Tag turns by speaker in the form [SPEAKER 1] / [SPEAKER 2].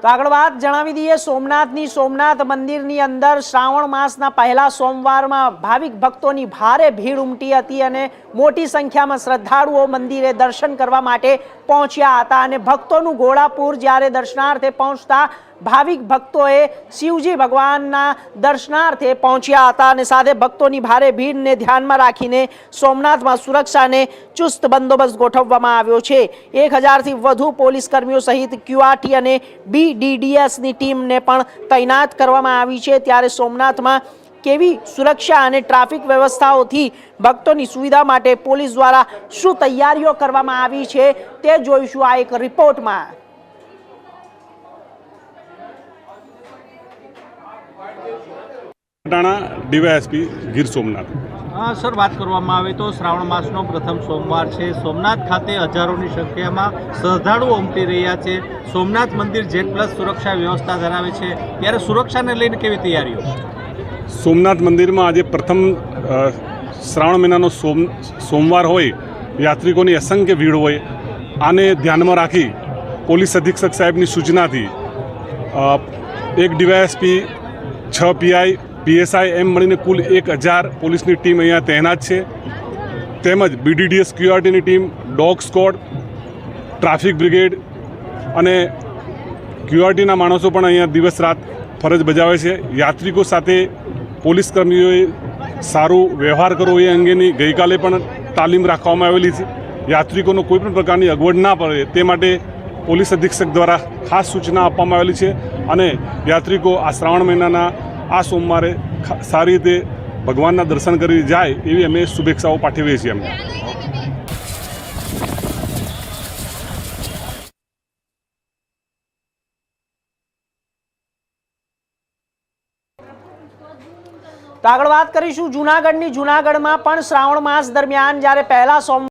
[SPEAKER 1] તો આગળ વાત જણાવી દઈએ સોમનાથની સોમનાથ મંદિરની અંદર શ્રાવણ માસના પહેલા સોમવારમાં ભાવિક ભક્તોની ભારે ભીડ ઉમટી હતી અને મોટી સંખ્યામાં શ્રદ્ધાળુઓ મંદિરે દર્શન કરવા માટે પહોંચ્યા હતા અને ભક્તોનું ઘોડાપુર જ્યારે દર્શનાર્થે પહોંચતા ભાવિક ભક્તોએ શિવજી ભગવાનના દર્શનાર્થે પહોંચ્યા હતા અને સાથે ભક્તોની ભારે ભીડને ધ્યાનમાં રાખીને સોમનાથમાં સુરક્ષાને ચુસ્ત બંદોબસ્ત ગોઠવવામાં આવ્યો છે। 1000થી વધુ પોલીસ કર્મીઓ સહિત QRT અને BDDSની ટીમને પણ તૈનાત કરવામાં આવી છે। ત્યારે સોમનાથમાં કેવી સુરક્ષા અને ટ્રાફિક વ્યવસ્થાઓથી ભક્તોની સુવિધા માટે પોલીસ દ્વારા શું તૈયારીઓ કરવામાં આવી છે તે જોઈશું આ એક રિપોર્ટમાં।
[SPEAKER 2] ડીવાયએસપી ગીર સોમનાથ।
[SPEAKER 3] સર, વાત કરવામાં આવે તો શ્રાવણ માસનો પ્રથમ સોમવાર છે। સોમનાથ ખાતે હજારોની સંખ્યામાં શ્રદ્ધાળુઓ ઉમટી રહ્યા છે। સોમનાથ મંદિર Z+ સુરક્ષા વ્યવસ્થા ધરાવે છે, ત્યારે સુરક્ષાને લઈને કેવી તૈયારીઓ?
[SPEAKER 2] સોમનાથ મંદિરમાં આજે પ્રથમ શ્રાવણ મહિનાનો સોમવાર હોય, યાત્રિકોની અસંખ્ય ભીડ હોય, આને ધ્યાનમાં રાખી પોલીસ અધિક્ષક સાહેબની સૂચનાથી એક ડીવાયએસપી 6 PI PSI એમ મળીને કુલ 1000 પોલીસની ટીમ અહીંયા તૈનાત છે। તેમજ BDDS QRTની ટીમ, ડોગ સ્ક્વોડ, ટ્રાફિક બ્રિગેડ અને QRTના માણસો પણ અહીંયા દિવસ રાત ફરજ બજાવે છે। યાત્રિકો સાથે પોલીસ કર્મીઓએ સારો વ્યવહાર કરવો એ અંગેની ગઈકાલે પણ તાલીમ રાખવામાં આવેલી છે। યાત્રિકોનો કોઈ પણ પ્રકારની અગવડ ના પડે તે માટે પોલીસ અધિક્ષક દ્વારા ખાસ સૂચના આપવામાં આવેલી છે અને યાત્રિકો આ શ્રાવણ મહિનાના આ સોમવારે સારી રીતે ભગવાનના દર્શન કરી જાય એવી અમે શુભેચ્છાઓ પાઠવીએ છીએ। અમને
[SPEAKER 1] તો આગળ વાત કરીશું જૂનાગઢની। જૂનાગઢમાં પણ શ્રાવણ માસ દરમિયાન જ્યારે પહેલા સોમવાર